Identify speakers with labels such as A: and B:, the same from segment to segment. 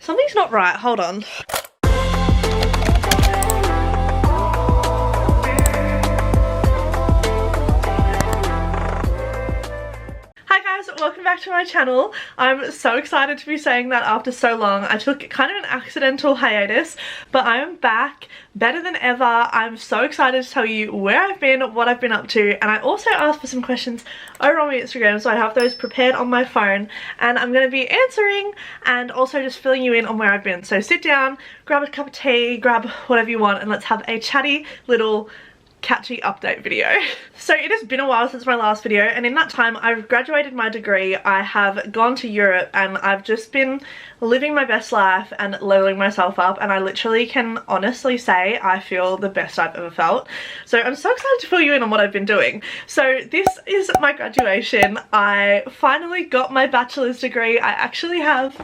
A: Something's not right, hold on. Welcome back to my channel. I'm so excited to be saying that after so long. I took kind of an accidental hiatus, but I am back better than ever. I'm so excited to tell you where I've been, what I've been up to, and I also asked for some questions over on my Instagram, so I have those prepared on my phone, and I'm going to be answering and also just filling you in on where I've been. So sit down, grab a cup of tea, grab whatever you want, and let's have a chatty little catchy update video. So it has been a while since my last video, and in that time I've graduated my degree, I have gone to Europe, and I've just been living my best life and leveling myself up, and I literally can honestly say I feel the best I've ever felt. So I'm so excited to fill you in on what I've been doing. So this is my graduation. I finally got my bachelor's degree. I actually have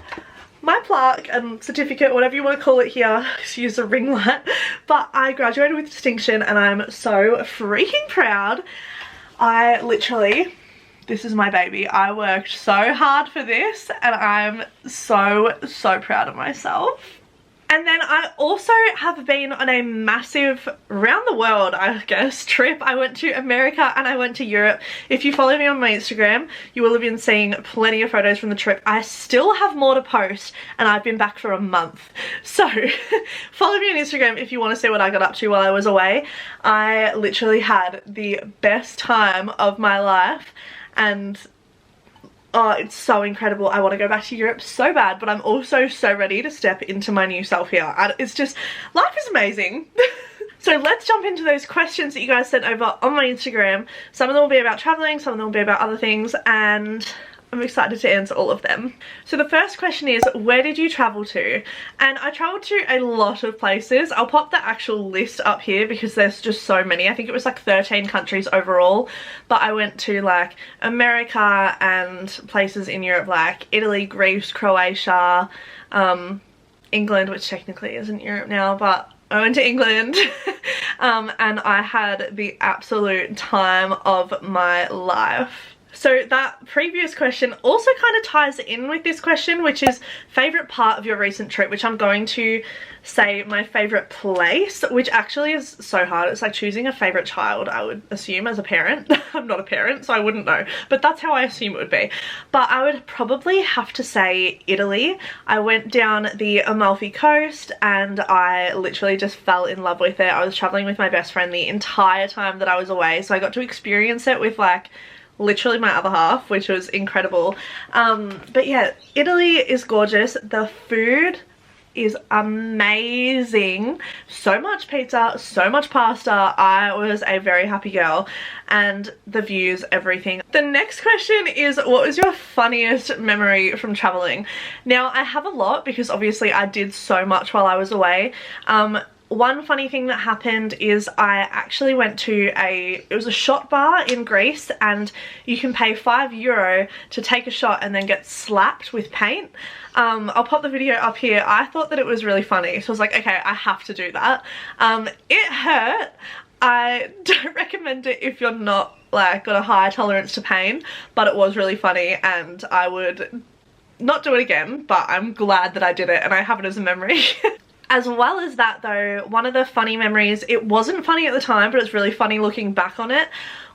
A: my plaque and certificate, whatever you want to call it here, excuse the ring light, but I graduated with distinction and I'm so freaking proud. I literally, this is my baby. I worked so hard for this and I'm so proud of myself. And then I also have been on a massive round the world, I guess, trip. I went to America and I went to Europe. If you follow me on my Instagram, you will have been seeing plenty of photos from the trip. I still have more to post and I've been back for a month. So follow me on Instagram if you want to see what I got up to while I was away. I literally had the best time of my life, and oh, it's so incredible. I want to go back to Europe so bad, but I'm also so ready to step into my new self here. It's just, life is amazing. So let's jump into those questions that you guys sent over on my Instagram. Some of them will be about traveling, some of them will be about other things, and I'm excited to answer all of them. So the first question is, where did you travel to? And I traveled to a lot of places. I'll pop the actual list up here because there's just so many. I think it was like 13 countries overall, but I went to like America and places in Europe like Italy, Greece, Croatia, England, which technically isn't Europe now, but I went to England and I had the absolute time of my life. So that previous question also kind of ties in with this question, which is favourite part of your recent trip, which I'm going to say my favourite place, which actually is so hard. It's like choosing a favourite child, I would assume, as a parent. I'm not a parent, so I wouldn't know, but that's how I assume it would be. But I would probably have to say Italy. I went down the Amalfi Coast and I literally just fell in love with it. I was travelling with my best friend the entire time that I was away, so I got to experience it with like literally my other half, which was incredible. But yeah, Italy is gorgeous. The food is amazing. So much pizza, so much pasta. I was a very happy girl, and the views, everything. The next question is, what was your funniest memory from traveling? Now I have a lot because obviously I did so much while I was away. One funny thing that happened is I actually went to it was a shot bar in Greece, and you can pay €5 to take a shot and then get slapped with paint. I'll pop the video up here. I thought that it was really funny, so I was like, okay, I have to do that. It hurt. I don't recommend it if you're not like got a high tolerance to pain, but it was really funny and I would not do it again, but I'm glad that I did it and I have it as a memory. As well as that though, one of the funny memories, it wasn't funny at the time, but it's really funny looking back on it.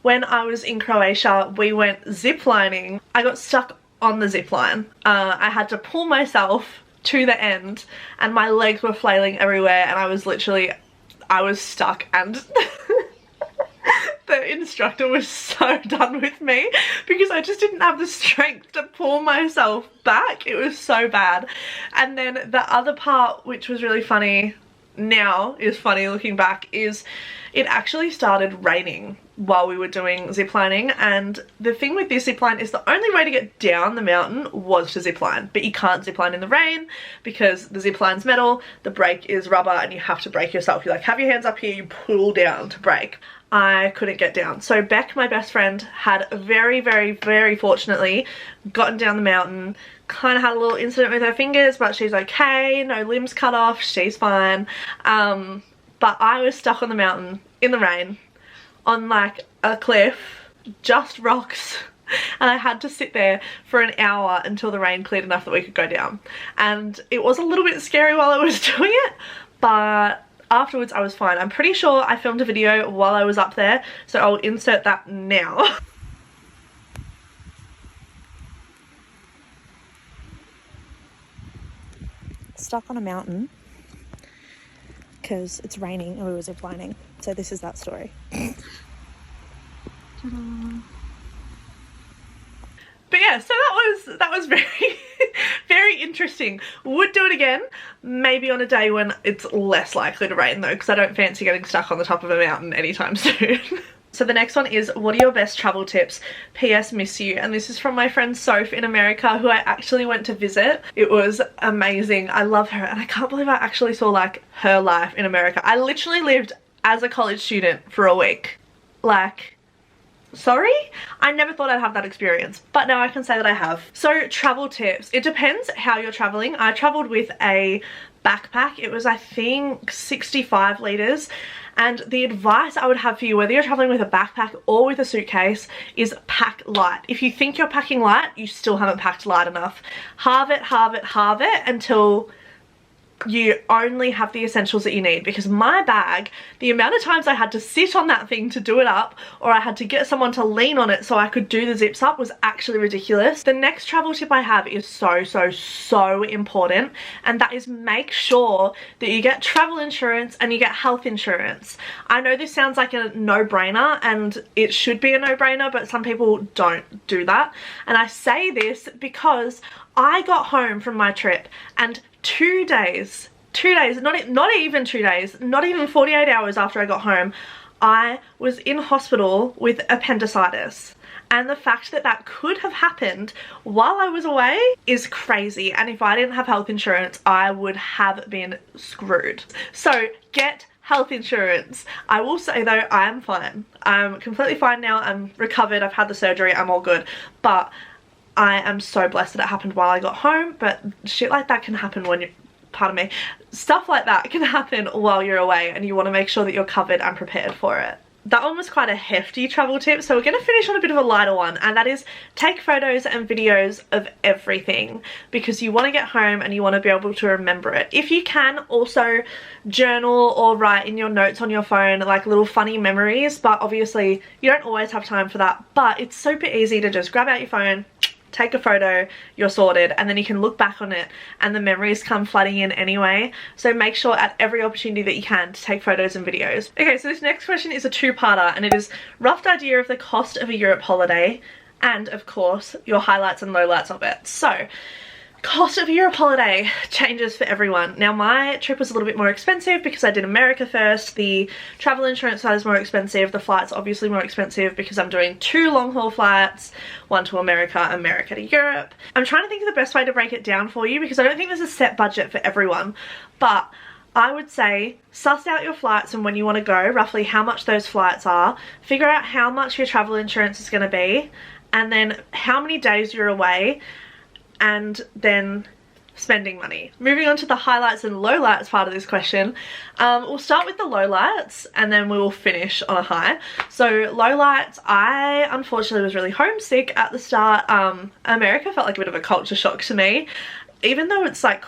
A: When I was in Croatia, we went ziplining. I got stuck on the zip line. I had to pull myself to the end and my legs were flailing everywhere and I was stuck, and the instructor was so done with me because I just didn't have the strength to pull myself back. It was so bad. And then the other part, which was really funny, now is funny looking back, is it actually started raining while we were doing ziplining, and the thing with this zipline is the only way to get down the mountain was to zipline, but you can't zipline in the rain because the zipline's metal, the brake is rubber, and you have to brake yourself. You like have your hands up here, you pull down to brake. I couldn't get down. So Beck, my best friend, had very fortunately gotten down the mountain, kind of had a little incident with her fingers, but she's okay, no limbs cut off, she's fine. But I was stuck on the mountain in the rain on like a cliff, just rocks, And I had to sit there for an hour until the rain cleared enough that we could go down. And it was a little bit scary while I was doing it, but afterwards I was fine. I'm pretty sure I filmed a video while I was up there, so I'll insert that now. Stuck on a mountain because it's raining and we were ziplining. So this is that story. But yeah, so that was very very interesting. Would do it again, maybe on a day when it's less likely to rain though, because I don't fancy getting stuck on the top of a mountain anytime soon. So the next one is, what are your best travel tips? PS, miss you. And this is from my friend Soph in America, who I actually went to visit. It was amazing. I love her, and I can't believe I actually saw like her life in America. I literally lived as a college student for a week. Like, sorry? I never thought I'd have that experience, but now I can say that I have. So travel tips. It depends how you're traveling. I traveled with a backpack. It was, I think, 65 liters. And the advice I would have for you, whether you're traveling with a backpack or with a suitcase, is pack light. If you think you're packing light, you still haven't packed light enough. Halve it until you only have the essentials that you need, because my bag, the amount of times I had to sit on that thing to do it up, or I had to get someone to lean on it so I could do the zips up, was actually ridiculous. The next travel tip I have is so important, and that is make sure that you get travel insurance and you get health insurance. I know this sounds like a no-brainer, and it should be a no-brainer, but some people don't do that. And I say this because I got home from my trip, and 2 days, not even 2 days, not even 48 hours after I got home, I was in hospital with appendicitis. And the fact that that could have happened while I was away is crazy. And if I didn't have health insurance, I would have been screwed. So get health insurance. I will say though, I am fine. I'm completely fine now. I'm recovered. I've had the surgery. I'm all good. But I am so blessed that it happened while I got home, but shit like that can happen when you, pardon me, stuff like that can happen while you're away, and you want to make sure that you're covered and prepared for it. That one was quite a hefty travel tip, so we're going to finish on a bit of a lighter one, and that is take photos and videos of everything, because you want to get home and you want to be able to remember it. If you can, also journal or write in your notes on your phone like little funny memories, but obviously you don't always have time for that. But it's super easy to just grab out your phone, take a photo, you're sorted, and then you can look back on it and the memories come flooding in anyway. So make sure at every opportunity that you can to take photos and videos. Okay, so this next question is a two-parter, and it is rough idea of the cost of a Europe holiday, and of course your highlights and lowlights of it. So cost of a Europe holiday changes for everyone. Now my trip was a little bit more expensive because I did America first. The travel insurance side is more expensive. The flight's obviously more expensive because I'm doing 2 long haul flights, one to America, America to Europe. I'm trying to think of the best way to break it down for you, because I don't think there's a set budget for everyone, but I would say suss out your flights and when you want to go, roughly how much those flights are, figure out how much your travel insurance is going to be, and then how many days you're away, and then spending money. Moving on to the highlights and lowlights part of this question, we'll start with the lowlights and then we will finish on a high. So lowlights, I unfortunately was really homesick at the start. America felt like a bit of a culture shock to me, even though it's like,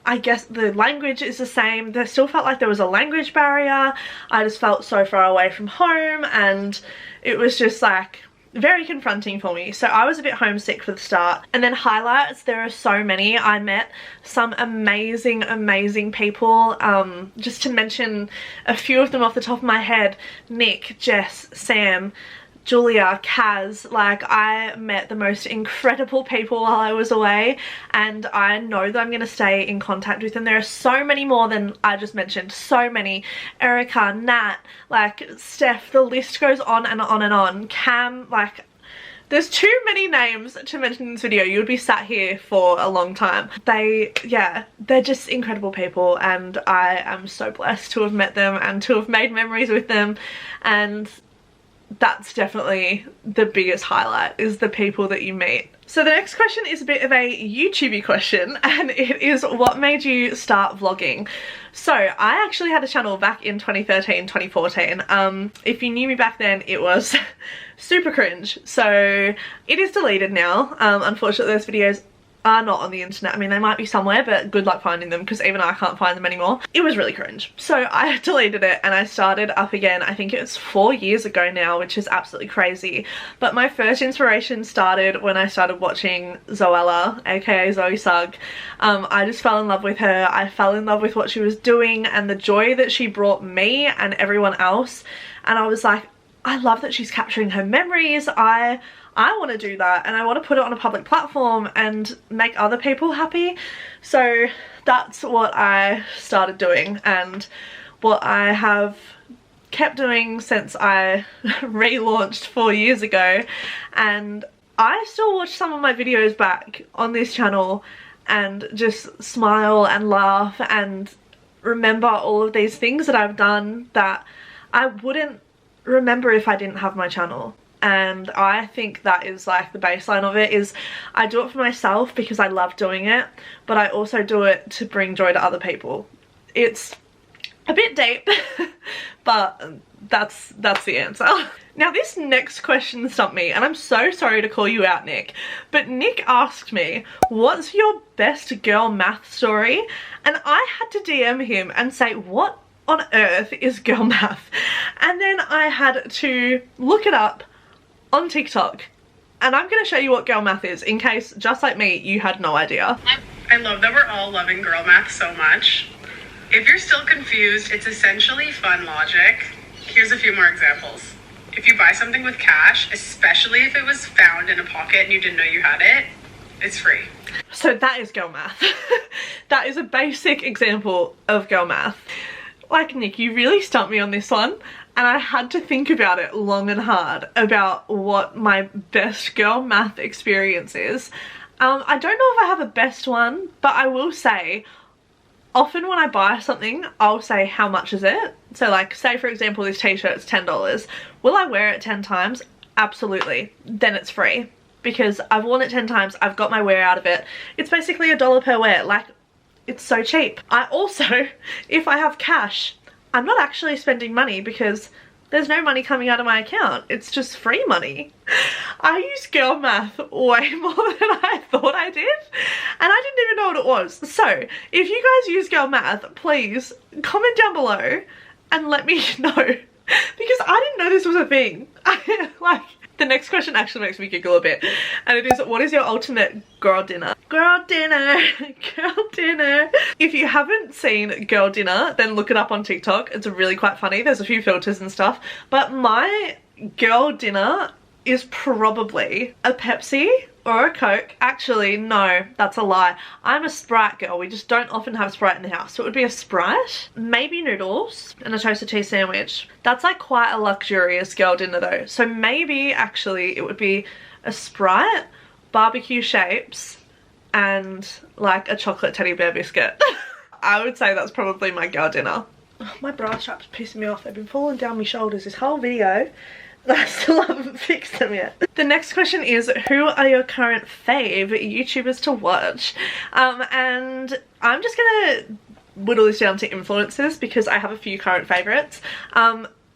A: I guess the language is the same. There still felt like there was a language barrier. I just felt so far away from home, and it was just like very confronting for me. So I was a bit homesick for the start. And then highlights, there are so many. I met some amazing people. Just to mention a few of them off the top of my head: Nick, Jess, Sam, Julia, Kaz. Like, I met the most incredible people while I was away, and I know that I'm going to stay in contact with them. There are so many more than I just mentioned. So many. Erica, Nat, like Steph, the list goes on and on and on. Cam, like, there's too many names to mention in this video. You would be sat here for a long time. Yeah, they're just incredible people, and I am so blessed to have met them and to have made memories with them. And that's definitely the biggest highlight, is the people that you meet. So the next question is a bit of a YouTubey question, and it is, what made you start vlogging? So I actually had a channel back in 2013, 2014. If you knew me back then, it was super cringe. So it is deleted now. Unfortunately, those videos are not on the internet. I mean, they might be somewhere, but good luck finding them, because even I can't find them anymore. It was really cringe. So I deleted it and I started up again. I think it was 4 years ago now, which is absolutely crazy. But my first inspiration started when I started watching Zoella, aka Zoe Sugg. I just fell in love with her. I fell in love with what she was doing and the joy that she brought me and everyone else. And I was like, I love that she's capturing her memories. I want to do that, and I want to put it on a public platform and make other people happy. So that's what I started doing, and what I have kept doing since I relaunched 4 years ago. And I still watch some of my videos back on this channel and just smile and laugh and remember all of these things that I've done that I wouldn't remember if I didn't have my channel. And I think that is like the baseline of it, is I do it for myself because I love doing it, but I also do it to bring joy to other people. It's a bit deep, but that's the answer. Now this next question stumped me, and I'm so sorry to call you out, Nick, but Nick asked me, what's your best girl math story? And I had to DM him and say, what on earth is girl math? And then I had to look it up on TikTok, and I'm gonna show you what girl math is, in case, just like me, you had no idea.
B: I love that we're all loving girl math so much. If you're still confused, it's essentially fun logic. Here's a few more examples. If you buy something with cash, especially if it was found in a pocket and you didn't know you had it, it's free.
A: So that is girl math. That is a basic example of girl math. Like, Nick, you really stumped me on this one. And I had to think about it long and hard about what my best girl math experience is. I don't know if I have a best one, but I will say, often when I buy something, I'll say, how much is it? So like, say for example, this t-shirt's $10. Will I wear it 10 times? Absolutely. Then it's free, because I've worn it 10 times, I've got my wear out of it. It's basically $1 per wear. Like, it's so cheap. I also, if I have cash, I'm not actually spending money because there's no money coming out of my account. It's just free money. I use girl math way more than I thought I did, and I didn't even know what it was. So if you guys use girl math, please comment down below and let me know, because I didn't know this was a thing. Like, the next question actually makes me giggle a bit, and it is, what is your ultimate girl dinner? Girl dinner, girl dinner. If you haven't seen girl dinner, then look it up on TikTok. It's really quite funny. There's a few filters and stuff, but my girl dinner is probably a Pepsi or a Coke. Actually, no, that's a lie. I'm a Sprite girl. We just don't often have Sprite in the house. So it would be a Sprite, maybe noodles, and a toasted cheese sandwich. That's like quite a luxurious girl dinner though. So maybe actually it would be a Sprite, barbecue shapes, and like a chocolate teddy bear biscuit. I would say that's probably my girl dinner. Oh, my bra strap's pissing me off. They've been falling down my shoulders this whole video. I still haven't fixed them yet. The next question is, who are your current fave YouTubers to watch? And I'm just gonna whittle this down to influencers because I have a few current favorites.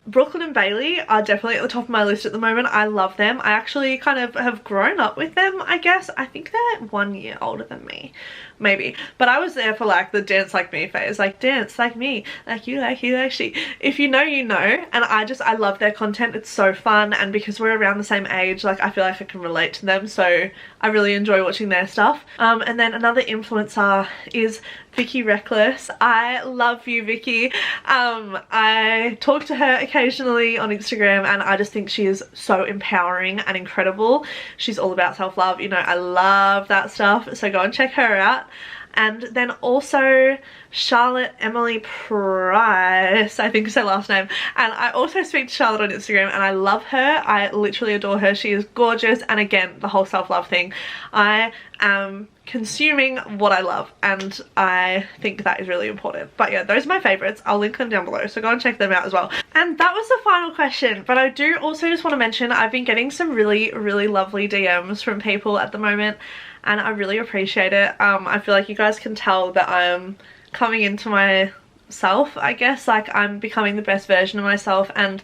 A: Brooklyn and Bailey are definitely at the top of my list at the moment. I love them. I actually kind of have grown up with them, I guess. I think they're 1 year older than me, maybe. But I was there for like the dance like me phase, like dance like me, like you, like he, like she. If you know, you know. And I love their content. It's so fun, and because we're around the same age, like I feel like I can relate to them, so I really enjoy watching their stuff. And then another influencer is Vicky Reckless. I love you, Vicky. I talk to her occasionally on Instagram, and I just think she is so empowering and incredible. She's all about self-love, you know. I love that stuff, so go and check her out. And then also Charlotte Emily Price, I think is her last name. And I also speak to Charlotte on Instagram, and I love her. I literally adore her. She is gorgeous. And again, the whole self-love thing. I am consuming what I love, and I think that is really important. But yeah, those are my favorites. I'll link them down below, so go and check them out as well. And that was the final question, but I do also just want to mention I've been getting some really lovely DMs from people at the moment, and I really appreciate it. I feel like you guys can tell that I'm coming into myself, I guess, like I'm becoming the best version of myself, and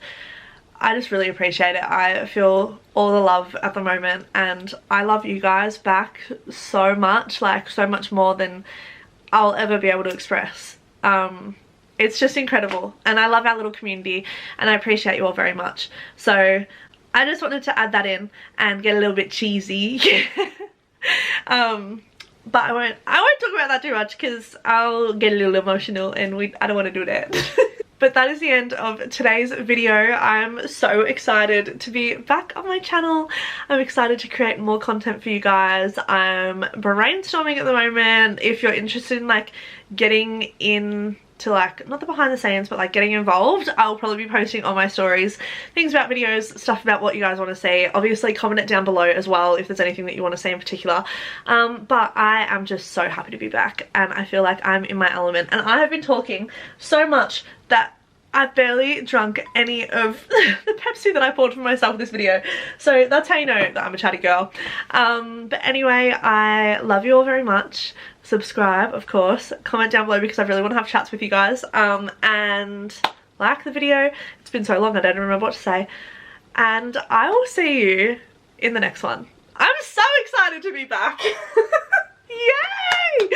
A: I just really appreciate it. I feel all the love at the moment, and I love you guys back so much, like so much more than I'll ever be able to express. It's just incredible, and I love our little community, and I appreciate you all very much. So I just wanted to add that in and get a little bit cheesy. But I won't talk about that too much because I'll get a little emotional, and I don't want to do that. But that is the end of today's video. I'm so excited to be back on my channel. I'm excited to create more content for you guys. I'm brainstorming at the moment. If you're interested in like getting into like, not the behind the scenes, but like getting involved, I'll probably be posting on my stories things about videos, stuff about what you guys want to see. Obviously comment it down below as well if there's anything that you want to see in particular. But I am just so happy to be back, and I feel like I'm in my element, and I have been talking so much that I've barely drunk any of the Pepsi that I poured for myself in this video. So that's how you know that I'm a chatty girl. But anyway, I love you all very much. Subscribe, of course. Comment down below because I really want to have chats with you guys. And like the video. It's been so long I don't remember what to say. And I will see you in the next one. I'm so excited to be back. Yay!